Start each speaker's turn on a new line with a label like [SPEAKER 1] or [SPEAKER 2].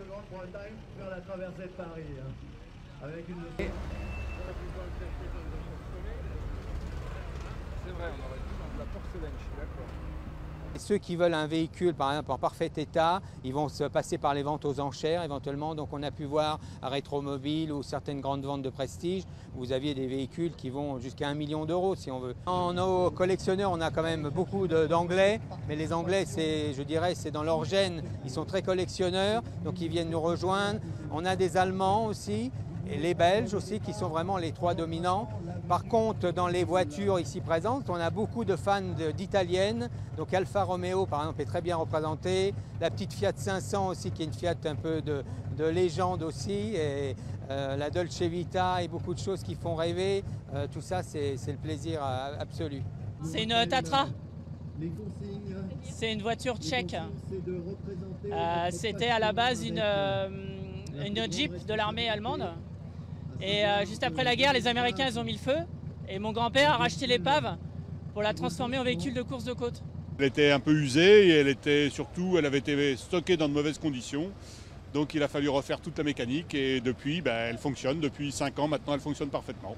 [SPEAKER 1] de Grande-Bretagne faire la traversée de Paris. Avec une...
[SPEAKER 2] C'est vrai, on aurait dû dans de la porcelaine, je suis d'accord.
[SPEAKER 3] Ceux qui veulent un véhicule, par exemple, en parfait état, ils vont se passer par les ventes aux enchères éventuellement. Donc on a pu voir à Rétromobile ou certaines grandes ventes de prestige, vous aviez des véhicules qui vont jusqu'à 1 million d'euros si on veut. En nos collectionneurs, on a quand même beaucoup d'Anglais, mais les Anglais, je dirais, c'est dans leur gène. Ils sont très collectionneurs, donc ils viennent nous rejoindre. On a des Allemands aussi, et les Belges aussi, qui sont vraiment les trois dominants. Par contre, dans les voitures ici présentes, on a beaucoup de fans d'italiennes. Donc Alfa Romeo, par exemple, est très bien représentée. La petite Fiat 500 aussi, qui est une Fiat un peu de légende aussi. Et la Dolce Vita et beaucoup de choses qui font rêver. Tout ça, c'est le plaisir absolu.
[SPEAKER 4] C'est une Tatra. C'est une voiture tchèque. C'était à la base une Jeep de l'armée allemande. Et juste après la guerre, les Américains ils ont mis le feu. Et mon grand-père a racheté l'épave pour la transformer en véhicule de course de côte.
[SPEAKER 5] Elle était un peu usée et elle avait été stockée dans de mauvaises conditions. Donc il a fallu refaire toute la mécanique et depuis, elle fonctionne. Depuis 5 ans maintenant, elle fonctionne parfaitement.